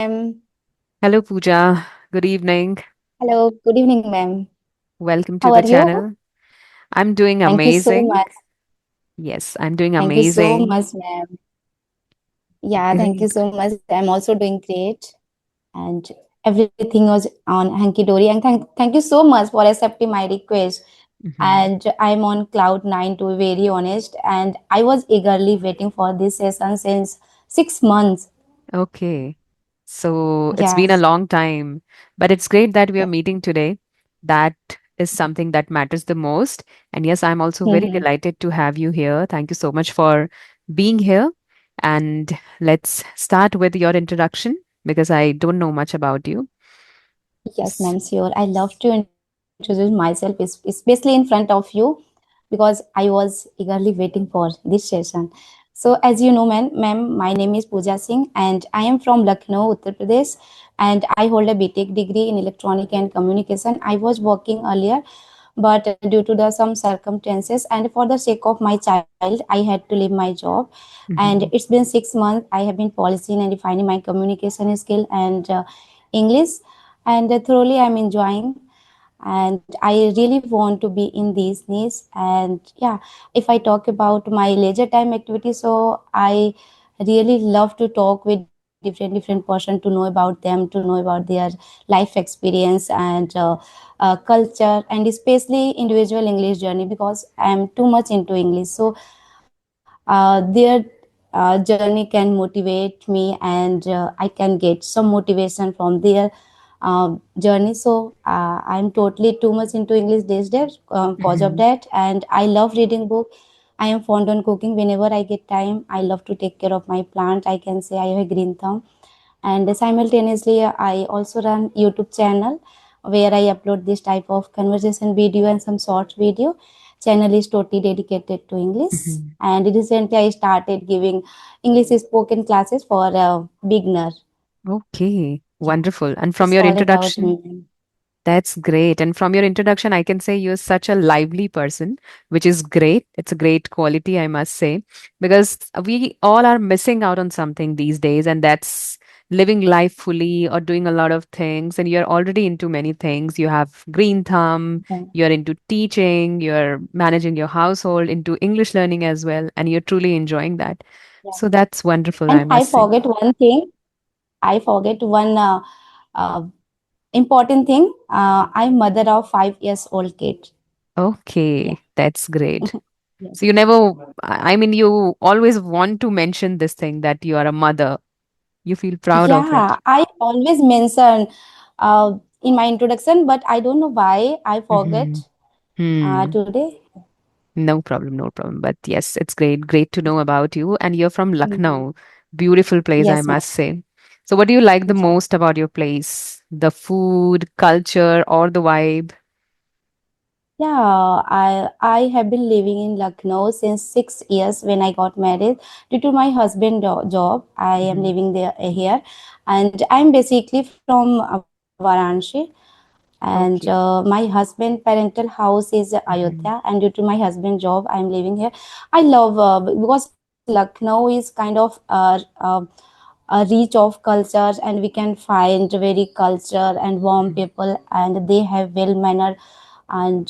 ma'am. Hello, Pooja. Good evening. Hello, good evening, ma'am. Welcome to How the are you? channel. I'm doing Thank you so amazing. much. Yes, I'm doing Thank you so amazing. much, ma'am. Yeah, thank you Great. so much. I'm also doing great, and everything was on hanky dory. And thank you so much for accepting my request. Mhm. And I'm on cloud nine, to be very honest. And I was eagerly waiting for this session since 6 months. Okay. So it's been a Yes. long time, but it's great that we are Yeah. meeting today. That is something that matters the most. And yes, I'm also very Mhm. delighted to have you here. Thank you so much for being here. And let's start with your introduction because I don't know much about you. Yes, S- ma'am, sure. I love to introduce myself, especially in front of you, because I was eagerly waiting for this session. So, as you know, ma'am, my name is Pooja Singh, and I am from Lucknow, Uttar Pradesh, and I hold a BTech degree in Electronic and Communication. I was working earlier, but due to the some circumstances and for the sake of my child, I had to leave my job. And it's Mhm. been 6 months. I have been polishing and refining my communication skill and English, and thoroughly I'm enjoying, and I really want to be in these niche. And yeah, if I talk about my leisure time activity, so I really love to talk with different person to know about them, to know about their life experience and culture, and especially individual English journey, because I'm too much into English. So their journey can motivate me, and I can get some motivation from their journey. So I'm totally too much into English these days cause of Mhm. that. And I love reading book. I am fond on cooking whenever I get time. I love to take care of my plant. I can say I have a green thumb. And simultaneously I also run YouTube channel where I upload this type of conversation video and some short video. Channel is totally dedicated to English. Mhm. And recently I started giving English spoken classes for a beginner. Okay, Yeah, wonderful. And from it's your all about introduction, me. that's great. And from your introduction, I can say you're such a lively person, which is great. It's a great quality, I must say, because we all are missing out on something these days, and that's living life fully or doing a lot of things. And you're already into many things. You have green thumb, Yeah. you're into teaching, you're managing your household, into English learning as well, and you're truly enjoying that. Yeah. So that's wonderful, I And I must say. forget one thing. I forget one uh, important thing. I'm mother of 5 years old kid. Yeah. Okay, that's great. Yeah. So you never, I mean, you always want to mention this thing that you are a mother. You feel proud of it. Yeah, I always mention in my introduction, but I don't know why I Hmm. forget Hmm. today. No problem, no problem. But yes, it's great. Great to know about you. And you're from Mhm. Lucknow. Beautiful place, I Yes, ma'am. must say. So what do you like the Yeah. most about your place? The food, culture, or the vibe? Yeah, I have been living in Lucknow since 6 years when I got married. Due to my husband job, I am Hmm. living there here, and I'm basically from Varanasi. And Okay. my husband parental house is Ayodhya, Hmm. and due to my husband job I'm living here. I love because Lucknow is kind of a reach of cultures, and we can find very culture and warm Hmm. people, and they have well manner, and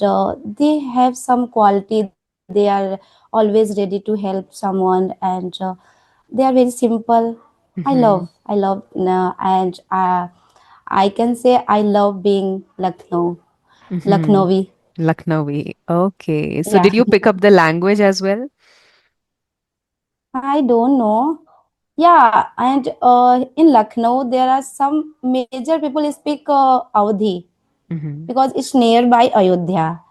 they have some quality. They are always ready to help someone, and they are very simple. Hmm. I love and I can say I love being Hmm. Lucknowi. Lucknowi. Okay. So Yeah. did you pick up the language as well? I don't know. Yeah, and in Lucknow there are some major people speak Awadhi Hmm. because it's nearby Ayodhya.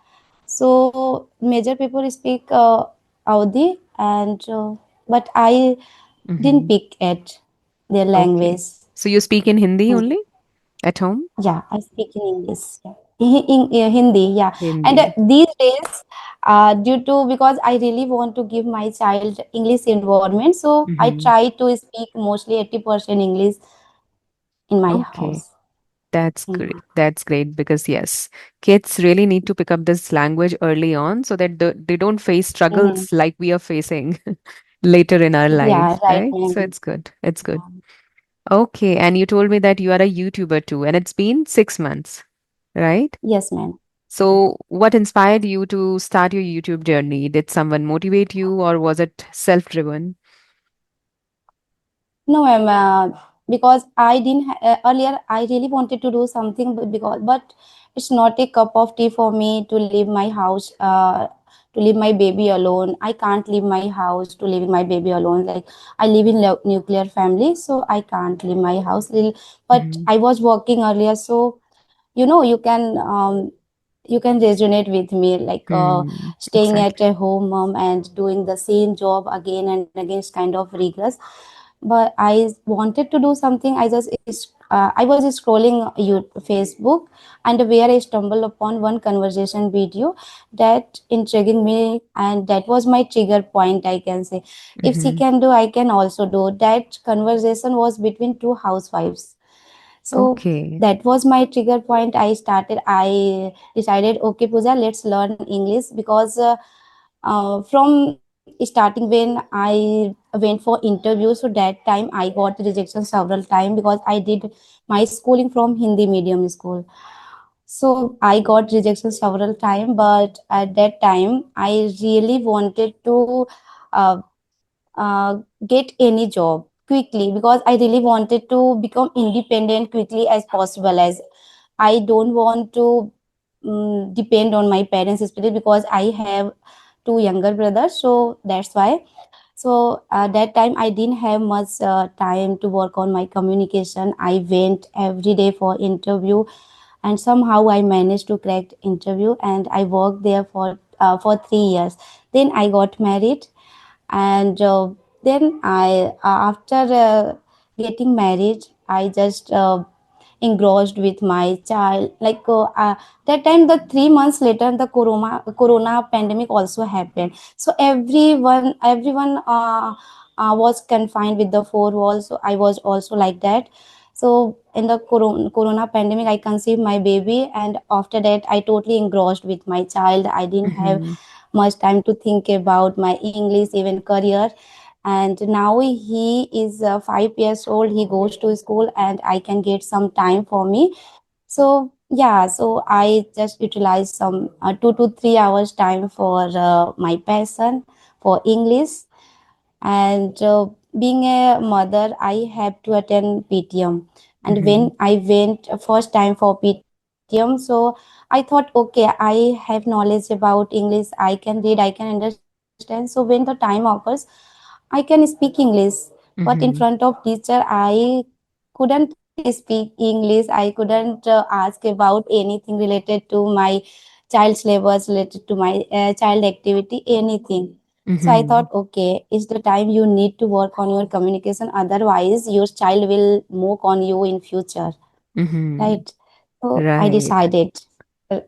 So major people speak Awadhi, and but I didn't Hmm. pick it their Okay. language. So you speak in Hindi Hmm. only at home? Yeah, I speak in English. Yeah. Hindi, yeah. And Hindi. these days, due to because I really want to give my child English environment, so I Hmm. try to speak mostly 80% English in my Okay. house. That's Yeah. great. That's great because yes, kids really need to pick up this language early on so that they don't face Mhm. struggles like we are facing later in our Yeah, life, right, right? So ma'am. it's good. It's good. Okay, and you told me that you are a YouTuber too, and it's been 6 months, right? Yes, ma'am. So, what inspired you to start your YouTube journey? Did someone motivate you, or was it self-driven? No, ma'am. Because I didn't earlier, I really wanted to do something, but it's not a cup of tea for me to leave my house, to leave my baby alone. I can't leave my house to leave my baby alone. Like I live in nuclear family, so I can't leave my house. But Mm-hmm. I was working earlier, so you can resonate with me, like Mm, staying at exactly. a home, and doing the same job again and again is kind of rigorous. But I wanted to do something. I was scrolling Facebook, and where I stumbled upon one conversation video that intriguing me, and that was my trigger point, I can say. If she Mm-hmm. can do, I can also do. That conversation was between two housewives, so Okay. that was my trigger point. I decided, okay, Pooja, let's learn English, because from starting when I went for interview, so that time I got rejection several times, because I did my schooling from Hindi medium school. So I got rejection several times, but at that time I really wanted to uh, uh, get any job quickly, because I really wanted to become independent quickly as possible. As I don't want to depend on my parents, especially because I have two younger brothers. So that's why. So that time I didn't have much time to work on my communication. I went every day for interview, and somehow I managed to crack interview, and I worked there for 3 years. Then I got married, and then I after getting married, I just engrossed with my child. Like that time, the 3 months later, the corona pandemic also happened. So everyone was confined with the four walls. So I was also like that. So in the corona pandemic, I conceived my baby, and after that I totally engrossed with my child. I didn't have Mm-hmm. much time to think about my English, even career. And now he is 5 years old. He goes to school, and I can get some time for me. So yeah, so I just utilize some 2 to 3 hours time for my passion for English. And being a mother, I have to attend PTM. And Mm-hmm. when I went first time for PTM, so I thought, okay, I have knowledge about English, I can read, I can understand. So when the time occurs, I can speak English. But in front of Mm-hmm. teacher, I couldn't speak English. I couldn't ask about anything related to my child syllabus, related to my child activity, anything. So I thought, Mm-hmm. okay, it's the time you need to work on your communication. Otherwise, your child will mock on you in future, Mm-hmm. right? So Right. I decided,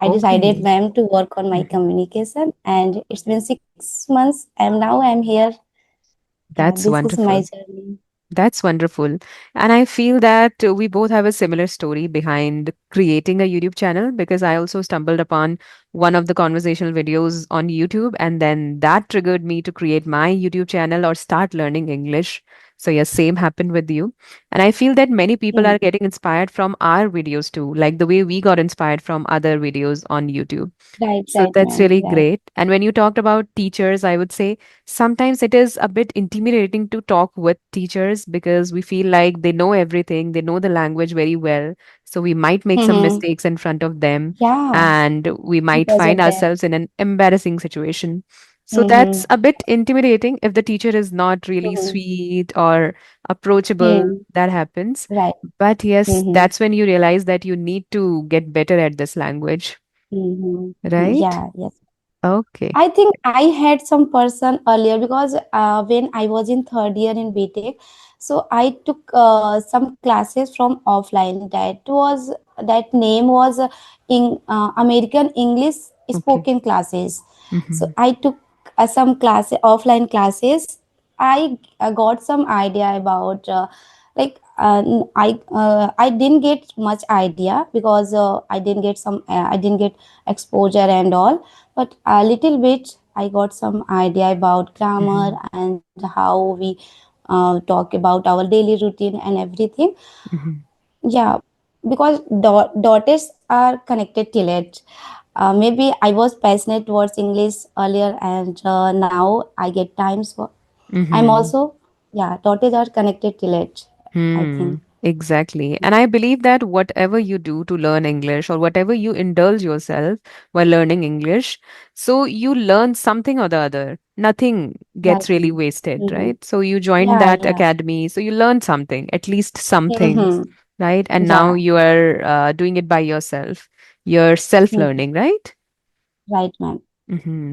Okay. ma'am, to work on my Mhm. communication, and it's been 6 months, and now I'm here. Yeah, That's this is my wonderful. journey. That's wonderful. And I feel that we both have a similar story behind creating a YouTube channel because I also stumbled upon one of the conversational videos on YouTube. And then that triggered me to create my YouTube channel or start learning English. So, yes, same happened with you. And I feel that many people Mm, are getting inspired from our videos too, like the way we got inspired from other videos on YouTube. So right, that's ma'am. really Right. great. And when you talked about teachers, I would say sometimes it is a bit intimidating to talk with teachers because we feel like they know everything, they know the language very well. So we might make some Mm-hmm. mistakes in front of them Yeah, and we might because find of that. ourselves in an embarrassing situation. So that's Mm-hmm. a bit intimidating if the teacher is not really Mm-hmm. sweet or approachable. Mm, That happens. right. But yes, Mm-hmm. that's when you realize that you need to get better at this language, Mm-hmm. right? Yeah, yes. Okay. I think I had some person earlier, because when I was in third year in BTech, so I took some classes from offline. That name was in American English Okay. spoken classes. So Mm-hmm. I took some offline classes. I got some idea about I didn't get much idea, because I didn't get exposure and all, but a little bit I got some idea about grammar Mm-hmm. and how we talk about our daily routine and everything. Mhm. Yeah, because daughters are connected till it. Maybe I was passionate towards English earlier, and now I get times for. I'm Mhm. also, yeah, daughters are connected till it, I Hmm, think. exactly. And I believe that whatever you do to learn English or whatever you indulge yourself while learning English, so you learn something or the other. Nothing Right. gets really wasted, Mm-hmm. right? So you joined Yeah, that yeah. academy, so you learned something, at least something, Mm-hmm. right? And now Yeah. you are doing it by yourself. You're Mm-hmm. self-learning, right? Right, ma'am.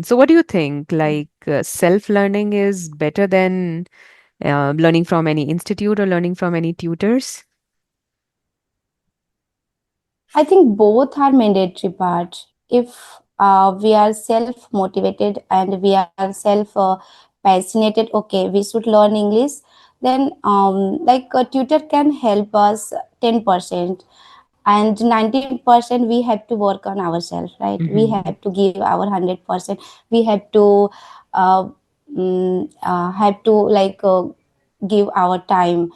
So what do you think? Like self-learning is better than learning from any institute or learning from any tutors? I think both are mandatory parts. If we are self motivated and we are self passionate, okay, we should learn English. Then, like a tutor can help us 10%, and 90% we have to work on ourselves, right? We Mhm. have to give our 100%. We have to uh, have to like give our time,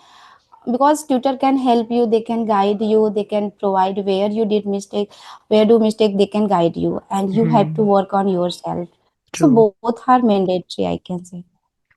because tutor can help you, they can guide you, they can provide where you did mistake, where do mistake, they can guide you, and you have to Mhm. work on yourself. So True. both are mandatory, I can say.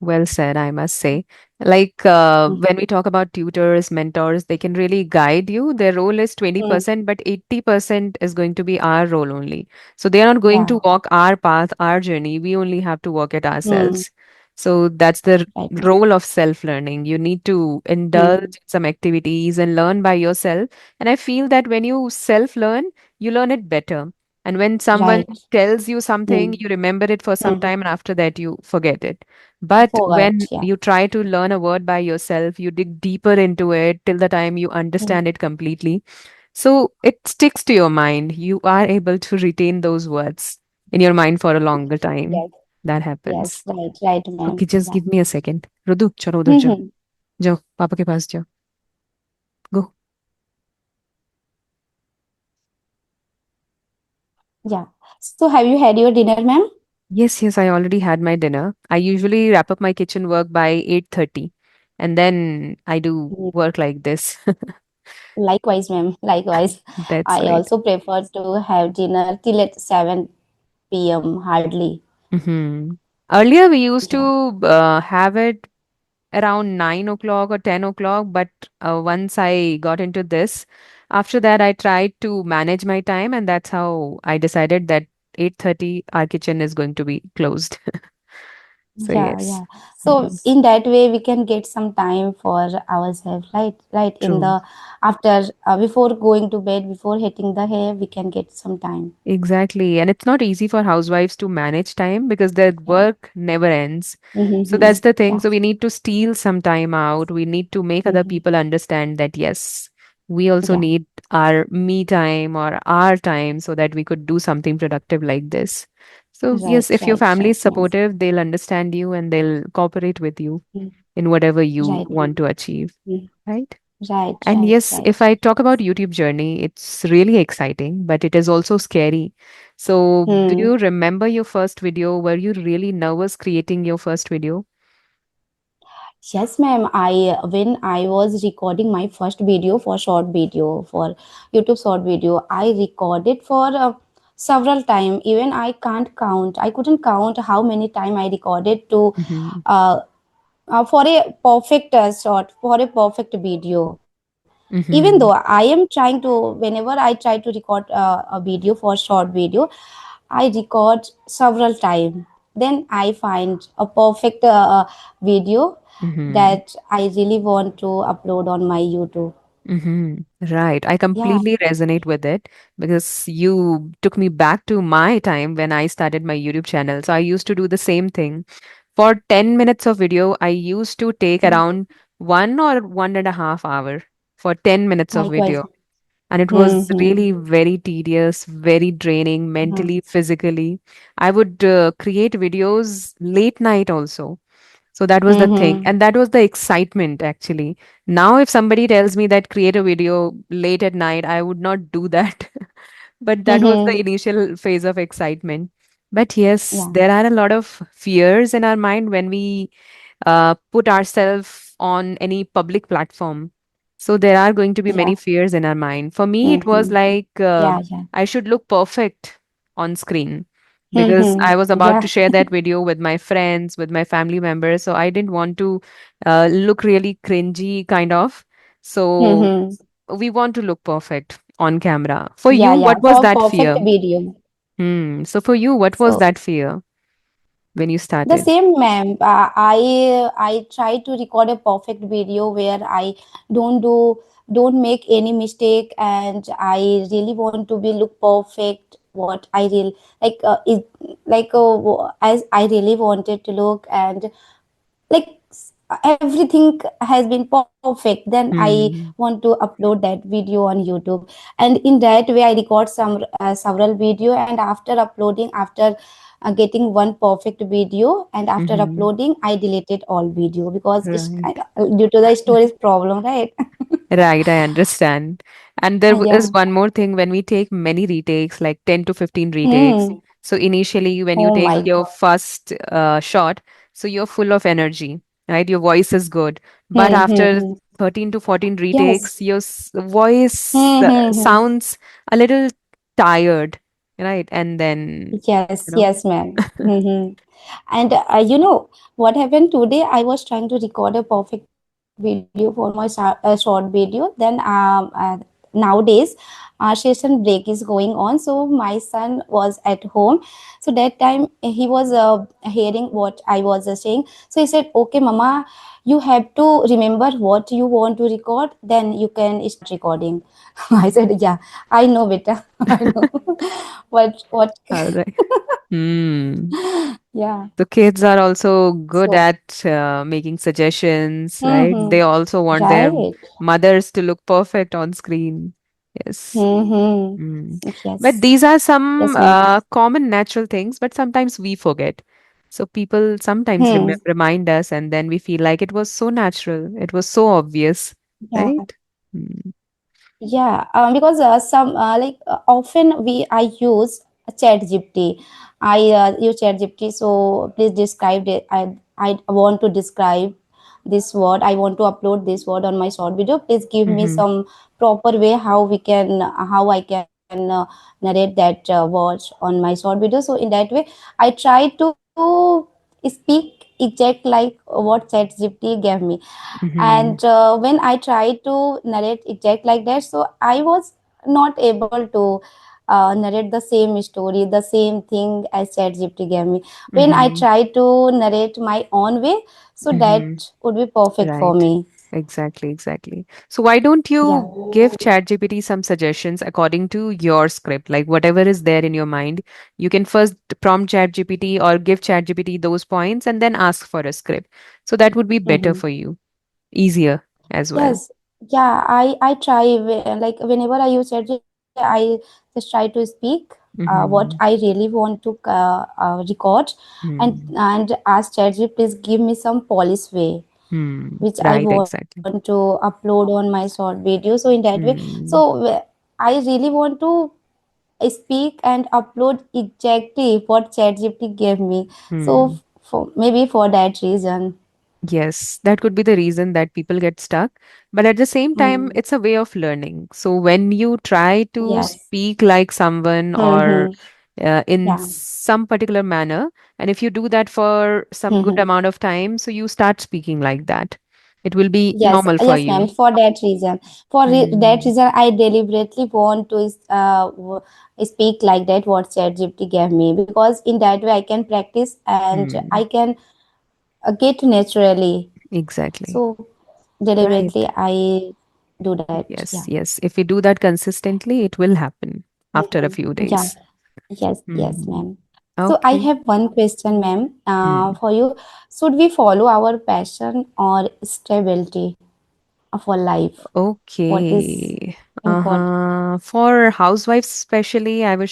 Well said, I must say. Like when we talk about tutors, mentors, they can really guide you. Their role is Mm, 20%, but 80% is going to be our role only. So they are not going yeah. to walk our path, our journey. We only have to walk it Mm, ourselves. So that's the right, ma'am. role of self-learning. You need to indulge Mm, in some activities and learn by yourself. And I feel that when you self-learn, you learn it better. And when someone right. tells you something, Mm, you remember it for some mm, time, and after that, you forget it. But forgot, when yeah. you try to learn a word by yourself, you dig deeper into it till the time you Mm, understand it completely. So it sticks to your mind. You are able to retain those words in your mind for a longer time. yes, That yes, happens. right, ma'am. Okay, just Yeah. give me a second. Rudu चलो उधर जाओ. Mhm. जाओ पापा के पास जाओ. Go. Yeah. So have you had your dinner, ma'am? Yes, yes, I already had my dinner. I usually wrap up my kitchen work by 8:30 and then I do Mm, work like this. likewise, ma'am. Likewise. That's I great. also prefer to have dinner till at 7 p.m. hardly. hmm Earlier, we used to Yeah. have it around 9 o'clock or 10 o'clock, but once I got into this, after that, I tried to manage my time, and that's how I decided that 8:30 our kitchen is going to be closed. So Yeah, yes, yeah. So mm, in that way, we can get some time for ourselves, right? Right. In true. the after before going to bed, before hitting the hair, we can get some time. Exactly. And it's not easy for housewives to manage time because their Yeah. work never ends. So Mm-hmm. that's the thing. Yeah. So we need to steal some time out. We need to make other Mm-hmm. people understand that, yes, we also Yeah. need our me time or our time so that we could do something productive like this. So, Right. yes, if your Right. family Right. is Ma'am. supportive, they'll understand you and they'll cooperate with you Mm. in whatever you Right, want ma'am. to achieve, Mm. right? Right. And Right. yes, Right. if I talk about YouTube journey, it's really exciting, but it is also scary. So, do Hmm. you remember your first video? Were you really nervous creating your first video? Yes, ma'am. I when I was recording my first video for short video for YouTube short video, I recorded for several time. Even I can't count. I couldn't count how many time I recorded to Mm-hmm. uh, for a perfect short, for a perfect video. Even though I am trying to, whenever I try to record a video for short video, I record several times. Then I find a perfect video Mm-hmm. that I really want to upload on my YouTube. Right. I Yeah, completely resonate with it because you took me back to my time when I started my YouTube channel. So I used to do the same thing. For 10 minutes of video, I used to take mm, around 1 or 1.5 hour for 10 minutes of likewise. video. And it was Mm-hmm. really very tedious, very draining Mm-hmm. mentally, physically. I would create videos late night also. So that was the thing. Mm-hmm. And that was the excitement actually. Now, if somebody tells me that create a video late at night, I would not do that. But that was Mm-hmm. the initial phase of excitement. But yes, Yeah. there are a lot of fears in our mind when we put ourselves on any public platform. So there are going to be Yeah. many fears in our mind. For me, it was Mm-hmm. like Yeah, yeah. I should look perfect on screen because Mm-hmm. I was about Yeah. to share that video with my friends, with my family members. So I didn't want to look really cringy, kind of. So Mm-hmm. we want to look perfect on camera. For Yeah, you, yeah. what was For that perfect fear? video. So for you, what was So that fear when you the started? same, ma'am. I try to record a perfect video where I don't do don't make any mistake, and I really want to be look perfect. What I real like it like as I really wanted to look, and like everything has been perfect, then I Hmm. want to upload that video on YouTube. And in that way I record some several video, and after uploading, after getting one perfect video, and after Mm-hmm. uploading I deleted all video because it's Right. due to the storage problem, right? Right, I understand. And there is Yeah. one more thing when we take many retakes, like 10 to 15 retakes. Hmm. So initially, when you Oh take my your god. first shot, so you're full of energy, right? Your voice is good. But Hmm, hmm, after hmm. 13 to 14 Yes. retakes, your voice Hmm, hmm, hmm. sounds a little tired, right? And then, Yes, you know, yes, ma'am. Hmm. And you know what happened today? I was trying to record a perfect video for my short video. Then nowadays, session break is going on. So my son was at home. So that time he was hearing what I was saying. So he said, "Okay, Mama, you have to remember what you want to record. Then you can start recording." I said, "Yeah, I know, beta. I know." What? all right. Hmm. Yeah. The kids are also good So. at making suggestions, right? Mm-hmm. They also want their Right. mothers to look perfect on screen. Yes. Mm-hmm. Mm. But Yes. these are some Yes, ma'am. common natural things, but sometimes we forget. So people sometimes Hmm. remind us, and then we feel like it was so natural, it was so obvious, Yeah. right? Mm. Yeah. Because some often I use Chat GPT. I use Chat GPT. So please describe it. I want to describe this word. I want to upload this word on my short video. Please give me Mm-hmm. some proper way how I can narrate that words on my short video. So in that way, I try to speak exact like what ChatGPT gave me. Mm-hmm. And when I tried to narrate exact like that, so I was not able to narrate the same story, the same thing as ChatGPT gave me. When I Mm-hmm. try to narrate my own way, so Mm-hmm. that would be perfect for Right. me. Exactly, exactly. So why don't Yeah. you give ChatGPT some suggestions according to your script? Like whatever is there in your mind, you can first prompt ChatGPT or give ChatGPT those points and then ask for a script. So that would be better Mm-hmm. for you, easier as well. Yes. Yeah, I try like whenever I use ChatGPT, I just try to speak what I Mm-hmm. really want to record, Hmm. and ask ChatGPT, please give me some polished way Hmm. which I Right, want to exactly. upload on my short video. So in that way, so Hmm. I really want to speak and upload exactly what ChatGPT gave me. So Hmm. maybe for that reason. Yes, that could be the reason that people get stuck. But at the same time, Hmm. it's a way of learning. So when you try to Yes. speak like someone or Mm-hmm. in Yeah. some particular manner, and if you do that for some good Mm-hmm. amount of time, so you start speaking like that, it will be Yes, normal for yes, ma'am. you. For that reason, that Hmm. reason, I deliberately want to speak like that. What ChatGPT gave me, because in that way I can practice and I Hmm. can get naturally. Exactly. So deliberately Right. I do that. Yeah. Yes, yes. If we do that consistently, it will happen after a Mhm. few Yeah. days. Yes. Yes, Hmm. ma'am. So I Okay. have one question, ma'am, Hmm. for you. Should we follow our passion or stability for life? What is Okay. important? For housewives especially, I would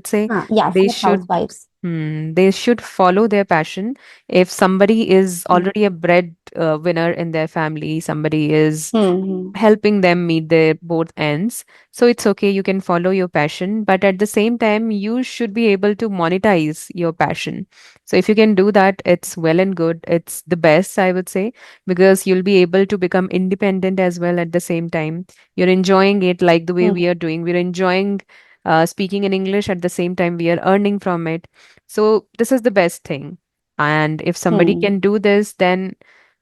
say Yeah, they for should housewives. They should follow their passion. If somebody is Hmm. already a bread winner in their family, somebody is Hmm. helping them meet their both ends. So it's okay, you can follow your passion, but at the same time, you should be able to monetize your passion. So if you can do that, it's well and good. It's the best, I would say, because you'll be able to become independent as well at the same time. You're enjoying it like the way Hmm. we are doing. We're enjoying speaking in English at the same time we are earning from it. So this is the best thing. And if somebody Hmm. can do this, then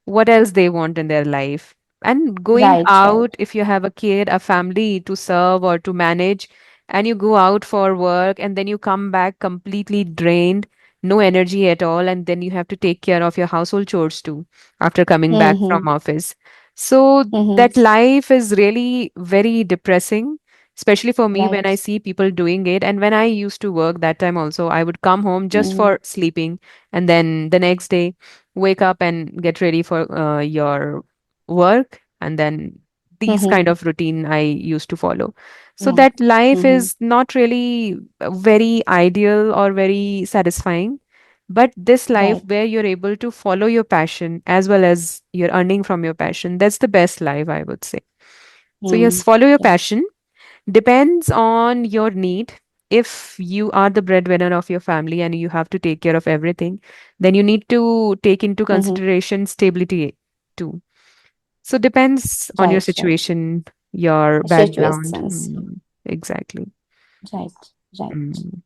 what else they want in their life? And going Right, right. out, if you have a kid, a family to serve or to manage, and you go out for work and then you come back completely drained, no energy at all, and then you have to take care of your household chores too after coming back Hmm. from office. So Hmm. that life is really very depressing, especially for me when I Right. see people doing it. And when I used to work that time also, I would come home just Hmm. for sleeping, and then the next day wake up and get ready for your work, and then these kind Hmm. of routine I used to follow. So Yeah. that life Hmm. is not really very ideal or very satisfying. But this life Right. where you're able to follow your passion as well as you're earning from your passion, that's the best life, I would say. So yes, Hmm. follow your Yeah. passion. Depends on your need. If you are the breadwinner of your family and you have to take care of everything, then you need to take into Hmm. consideration stability too. So depends on your Right, right. situation, your background. Situations. Exactly. Right, right. Mm.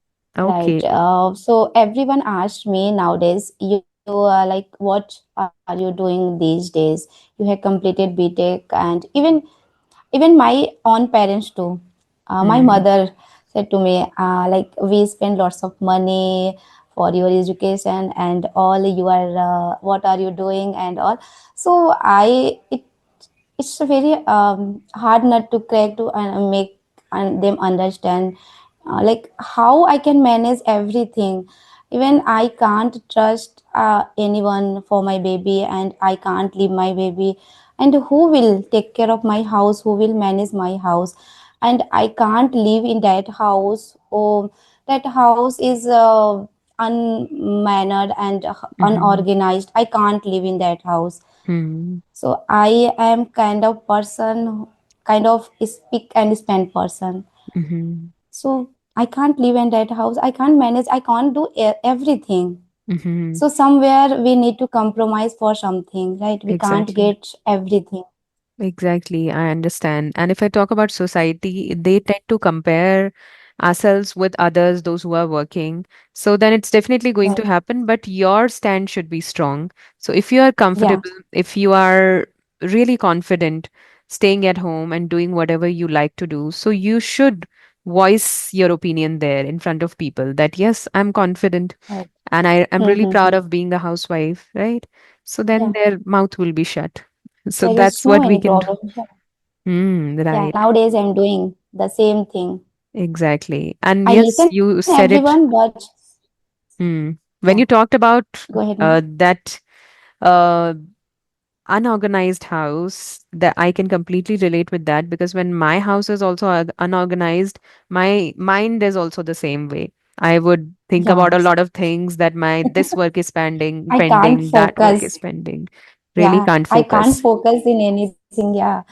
Right. Okay. So everyone asked me nowadays, you like, what are you doing these days? You have completed BTech, and even my own parents too. My Mm. mother said to me, like, we spend lots of money for your education and all. You are, what are you doing and all? So it's a very hard nut to crack to make them understand, like how I can manage everything. Even I can't trust anyone for my baby, and I can't leave my baby. And who will take care of my house? Who will manage my house? And I can't live in that house. Oh, that house is unmannered and Mm-hmm. unorganized. I can't live in that house. Mm-hmm. So I am kind of person, kind of speak and spend person. Mm-hmm. So I can't live in that house. I can't manage. I can't do everything. Mm-hmm. So somewhere we need to compromise for something, right? We can't Exactly. get everything. Exactly, I understand. And if I talk about society, they tend to compare ourselves with others, those who are working. So then it's definitely going to Right. happen, but your stand should be strong. So if you are Yeah. comfortable, if you are really confident staying at home and doing whatever you like to do, so you should voice your opinion there in front of people that, yes, I'm confident Right. and I am really proud Mm-hmm. of being the housewife, right? So then Yeah. their mouth will be shut. So There is that's no what we any can do. problem. Yeah. Yeah. Right. Nowadays I'm doing the same thing. Exactly. And I yes, listen you said it. everyone, but When yeah. you talked about Go ahead, ma'am. that uh, unorganized house, that I can completely relate with that because when my house is also unorganized, my mind is also the same way. I would think about Yeah. a lot of things that my this work is pending, I can't pending, that work focus. is pending. Really Yeah, can't I can't focus. focus in anything. Yeah,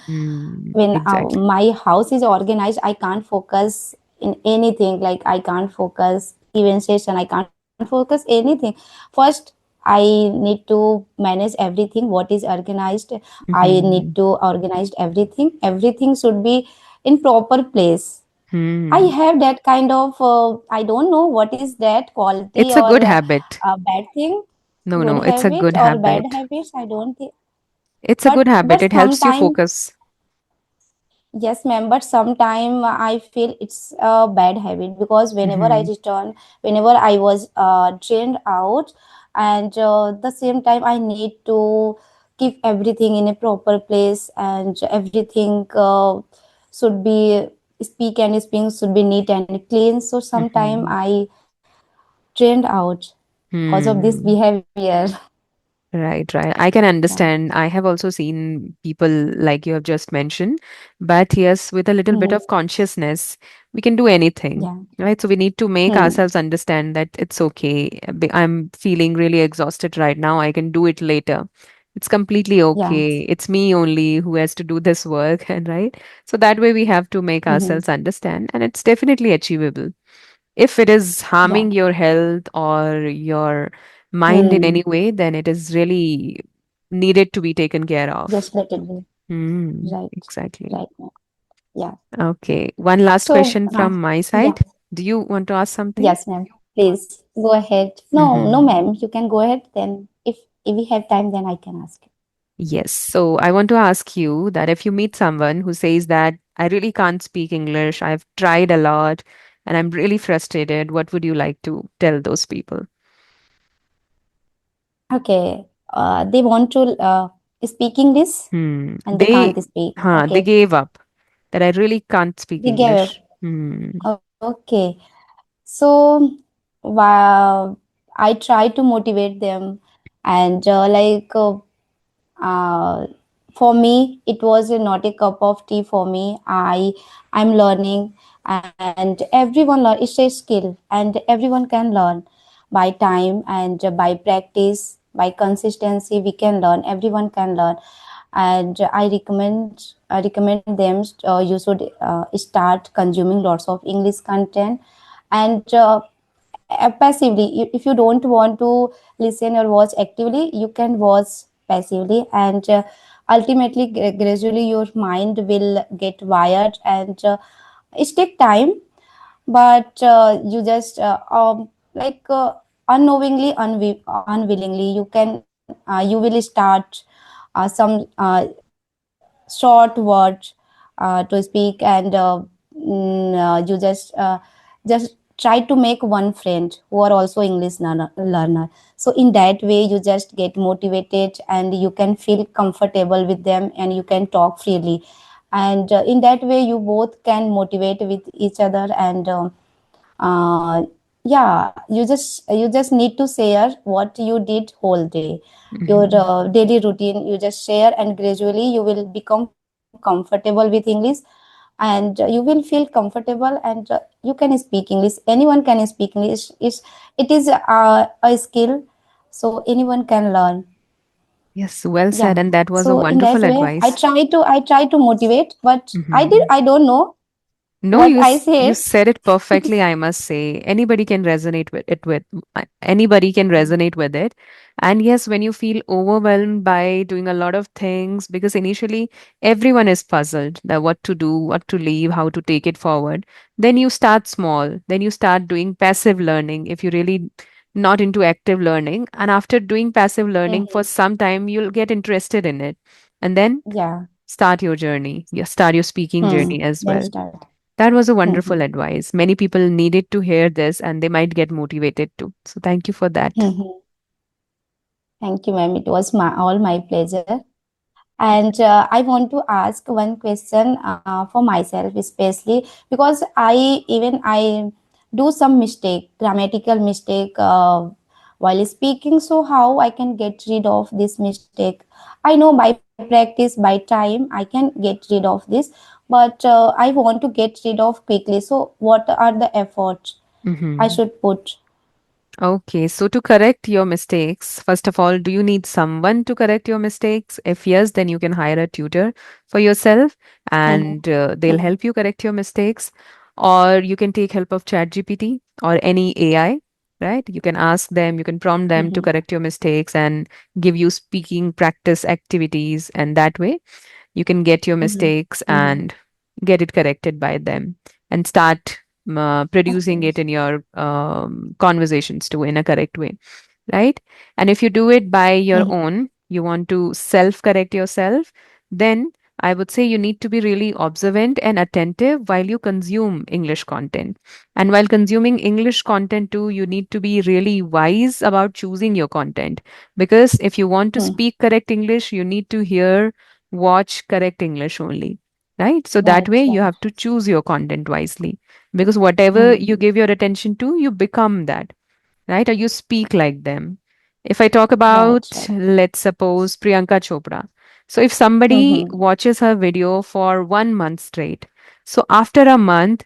when Exactly. my house is organized, I can't focus in anything. Like, I can't focus even session. I can't focus anything. First, I need to manage everything. What is organized? I need Hmm. to organize everything. Everything should be in proper place. I Hmm. have that kind of. I don't know what is that quality It's a or good habit. a bad thing, No, good no, it's a habit good or bad habit. habits. I don't think. It's a good But habit. It helps you sometime, focus. yes, ma'am. But sometime I feel it's a bad habit, because whenever I Hmm. return, whenever I was drained out, and the same time I need to keep everything in a proper place, and everything should be, speak and speak should be neat and clean. So sometime Hmm. I drained out because of this Hmm. behavior. Right, right. I can Yeah. understand. I have also seen people like you have just mentioned, but yes, with a little bit Mhm. of consciousness, we can do anything, Yeah. right? So we need to make Hmm. ourselves understand that it's okay. I'm feeling really exhausted right now. I can do it later. It's completely Yeah. okay. It's me only who has to do this work, and right. So that way we have to make Hmm. ourselves understand, and it's definitely achievable. If it is Yeah. harming your health or your mind in Hmm. any way, then it is really needed to be taken care of. Just let it be. Right. Exactly. Right, ma'am. Yeah. Okay. One last So, question from my yeah. side. Do you want to ask something? Yes, ma'am. Please go ahead. No, no, Hmm. ma'am. You can go ahead. Then, if we have time, then I can ask you. Yes. So I want to ask you that if you meet someone who says that I really can't speak English, I've tried a lot and I'm really frustrated, what would you like to tell those people? Okay. They want to speak English and they They, can't speak. they Okay. gave up that I really can't speak They gave up. English. Hmm. Okay. So, wow, I try to motivate them, and uh, for me, it was not a cup of tea for me. I'm learning, and everyone learn. It's a skill, and everyone can learn by time and by practice, by consistency. We can learn. Everyone can learn, and I recommend them. You should start consuming lots of English content, and passively. If you don't want to listen or watch actively, you can watch passively, and ultimately gradually your mind will get wired, and it take time, but you just unknowingly, unwillingly, you will start some short words to speak, and you just try to make one friend who are also English learner. So in that way you just get motivated, and you can feel comfortable with them, and you can talk freely, and in that way you both can motivate with each other, and uh, yeah, you just need to share what you did whole day, your Hmm. daily routine. You just share, and gradually you will become comfortable with English, and you will feel comfortable, and you can speak English. Anyone can speak English. It is a skill, so anyone can learn. Yes, well Yeah. said. And that was a So in wonderful that way advice. I try to motivate, but Hmm. I don't know No, what I you said. said it perfectly, I must say. Anybody can resonate with it with anybody can resonate with it. And yes, when you feel overwhelmed by doing a lot of things, because initially everyone is puzzled that what to do, what to leave, how to take it forward. Then you start small. Then you start doing passive learning if you're really not into active learning. And after doing passive learning for Mhm. some time, you'll get interested in it. And then Yeah. start your journey. You start your speaking journey as Then well. start. That was a Mhm. wonderful advice. Many people needed to hear this and they might get motivated too. So thank you for that. Mhm. Thank you, ma'am. It was my pleasure. And I want to ask one question for myself, especially because I do some mistake, grammatical mistake while speaking. So how I can get rid of this mistake? I know by practice, by time, I can get rid of this, but I want to get rid of quickly. So what are the efforts I Hmm. should put? Okay, so to correct your mistakes, first of all, do you need someone to correct your mistakes? If yes, then you can hire a tutor for yourself Mhm. and they'll help you correct your mistakes. Or you can take help of ChatGPT or any AI, right? You can ask them, you can prompt them to Mhm. correct your mistakes and give you speaking practice activities. And that way, you can get your Mhm. mistakes Mhm. and get it corrected by them and start producing Okay. it in your conversations too in a correct way, right? And if you do it by your Mhm. own, you want to self correct yourself, then I would say you need to be really observant and attentive while you consume English content. And while consuming English content too, you need to be really wise about choosing your content. Because if you want to Hmm. speak correct English, you need to hear, watch correct English only, right? So that Right. way you Right. have to choose your content wisely. Because whatever Hmm. you give your attention to, you become that, right? Or you speak like them. If I talk Right. about, Right. let's suppose, Priyanka Chopra. So if somebody Mm-hmm. watches her video for 1 month straight, so after a month,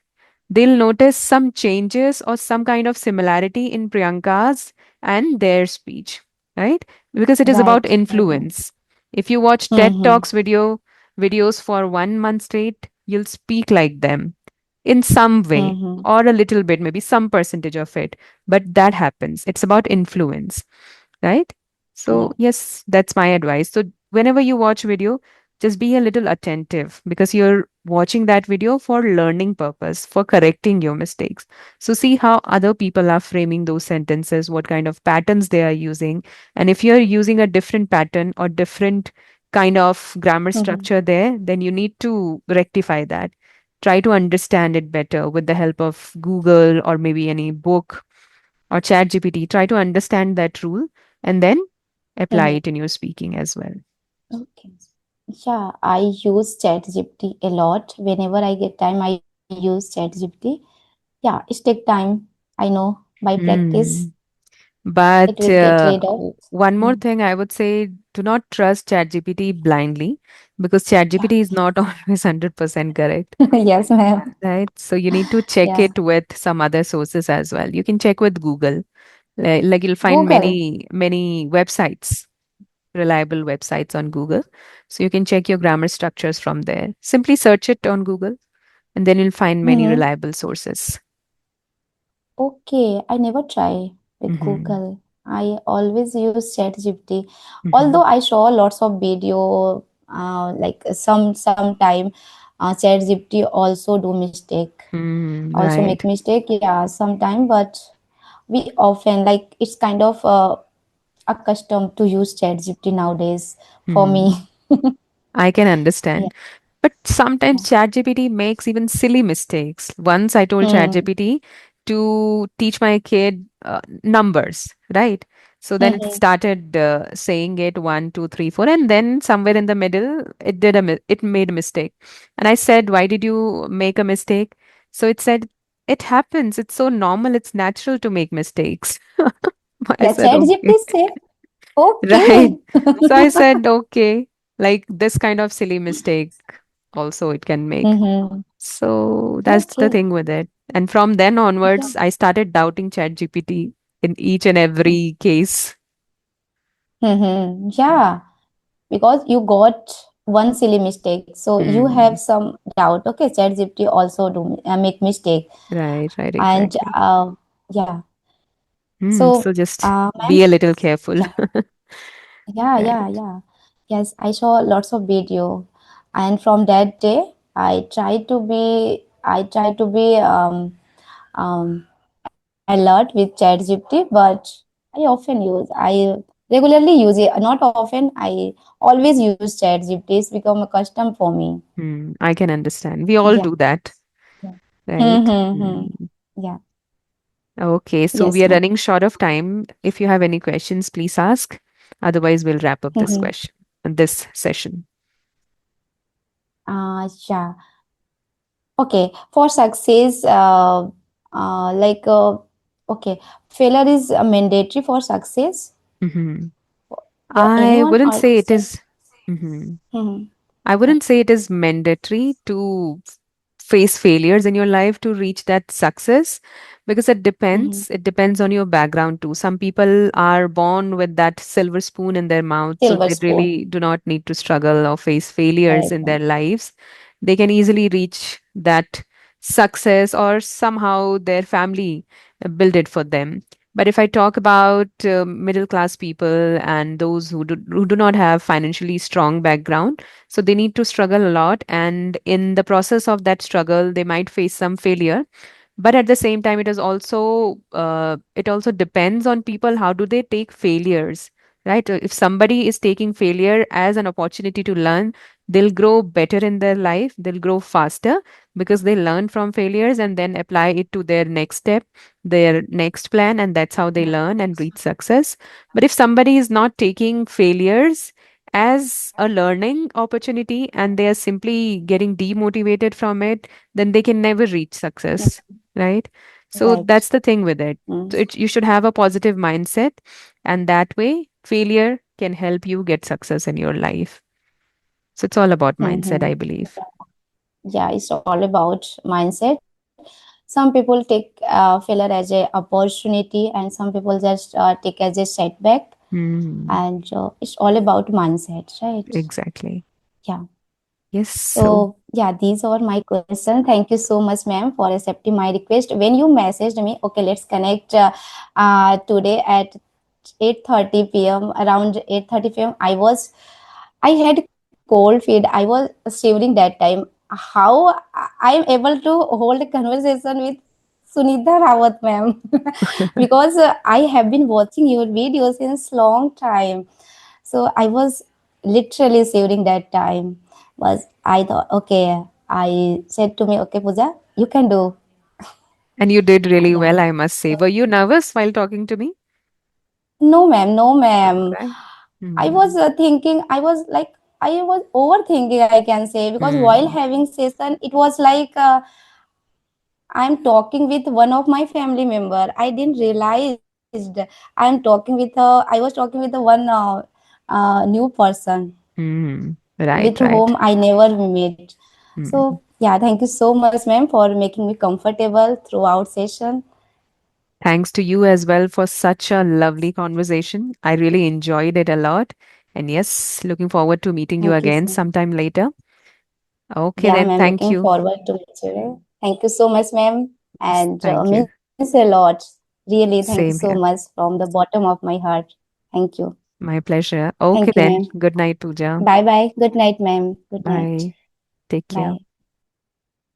they'll notice some changes or some kind of similarity in Priyanka's and their speech, right? Because it is about Right. Right. influence. If you watch TED Mm-hmm. Talks videos for 1 month straight, you'll speak like them in some way Mm-hmm. or a little bit, maybe some percentage of it. But that happens. It's about influence, right? So Right. yes, that's my advice. So whenever you watch video, just be a little attentive because you're watching that video for learning purpose, for correcting your mistakes. So see how other people are framing those sentences, what kind of patterns they are using. And if you're using a different pattern or different kind of grammar Mm-hmm. structure there, then you need to rectify that. Try to understand it better with the help of Google or maybe any book or chat GPT. Try to understand that rule and then apply Mm-hmm. it in your speaking as well. Okay. Yeah, I use ChatGPT a lot. Whenever I get time, I use ChatGPT. Yeah, it take time. I know by practice Hmm. it will But get rid of. one Mm. more thing I would say, do not trust ChatGPT blindly because ChatGPT is not always 100% correct. Yes, ma'am. Right. So you need to check Yeah. it with some other sources as well. You can check with Google. Like you'll find Google. many websites, reliable websites on Google. So you can check your grammar structures from there. Simply search it on Google and then you'll find many Mm-hmm. reliable sources. Okay, I never try with Hmm. Google. I always use ChatGPT. Hmm. Although I saw lots of video, like sometime ChatGPT also do mistake, Hmm. also make Right. mistake. Yeah, sometime, but we often like it's kind of accustomed to use ChatGPT nowadays. For Hmm. me, I can yeah. understand. But sometimes ChatGPT makes even silly mistakes. Once I told Hmm. ChatGPT to teach my kid numbers, right? So then it Hmm. started saying it 1, 2, 3, 4, and then somewhere in the middle, it made a mistake. And I said, "Why did you make a mistake?" So it said, "It happens. It's so normal. It's natural to make mistakes." I Yeah, said, ChatGPT "Okay." say Right. okay. So I said, okay, like this kind of silly mistake also it can make. Mm-hmm. So that's the Okay. thing with it. And from then Yeah. onwards, I started doubting ChatGPT in each and every case. Mm-hmm. Yeah, because you got one silly mistake, so you have Hmm. some doubt. Okay, ChatGPT also do make mistake, Right, right, and exactly. yeah. So So, just ma'am, be a little careful. yeah, yeah, yeah, Right. yeah. Yes, I saw lots of video, and from that day, I try to be alert with ChatGPT, but I regularly use it. Not often. I always use ChatGPT. It's become a custom for me. I can understand. We all Yeah. do that, Yeah. right? Mm-hmm. Hmm. Yeah. Okay, so we Yes, are ma'am. running short of time. If you have any questions, please ask. Otherwise, we'll wrap up this Mm-hmm. question, this session. Yeah. Okay. For success, okay, failure is mandatory for success Hmm. for I anyone, wouldn't or say it say. is. Mhm. Mm-hmm. I Yeah. wouldn't say it is mandatory to face failures in your life to reach that success because it Mm-hmm. depends. It depends on your background too. Some people are born with that silver spoon in their mouth, so Silver they spoon. really do not need to struggle or face failures Right. in their Right. lives. They can easily reach that success, or somehow their family build it for them. But if I talk about middle class people and those who do not have financially strong background, so they need to struggle a lot. And in the process of that struggle, they might face some failure. But at the same time, it also depends on people. How do they take failures, right? If somebody is taking failure as an opportunity to learn, they'll grow better in their life. They'll grow faster because they learn from failures and then apply it to their next step, their next plan, and that's how they learn and reach success. But if somebody is not taking failures as a learning opportunity and they are simply getting demotivated from it, then they can never reach success, right? So Right. that's the thing with it. So you should have a positive mindset, and that way, failure can help you get success in your life. So it's all about mindset, Mm-hmm. I believe. Yeah, it's all about mindset. some people take failure as a opportunity, and some people just take as a setback. Hmm. And it's all about mindset, right? Exactly. Yeah. Yes. So, So yeah, these are my questions. Thank you so much, ma'am, for accepting my request. When you messaged me, okay, let's connect today at 8:30 p.m. Around 8:30 p.m. I had cold feet. I was shivering that time. How I am able to hold a conversation with Sunita Rawat, ma'am, because I have been watching your videos since long time. So I was literally shivering that time. Was I thought, okay, I said to me, okay, Pooja, you can do. and you did really Yeah. well, I must say. Were you nervous while talking to me? No, ma'am, no, ma'am. Okay. I was Hmm. thinking, I was overthinking, I can say, because while Hmm. having session, it was like I'm talking with one of my family member. I didn't realized I'm talking with I was talking with the one new person Hmm. with Right, right. whom I never met. Hmm. So yeah, thank you so much, ma'am, for making me comfortable throughout session. Thanks to you as well for such a lovely conversation. I really enjoyed it a lot. And yes, looking forward to meeting you Thank you again so much. sometime later. Okay, Yeah, then. ma'am, Thank looking you. forward to meet you. Thank you so much, ma'am, and Thank you. means a lot. Really, thank you so Same much here. from the bottom of my heart. Thank you. My pleasure. Thank Okay, you, then. ma'am. Good night, Pooja. Bye bye. Good night, ma'am. Good night. Bye. Take care. Bye.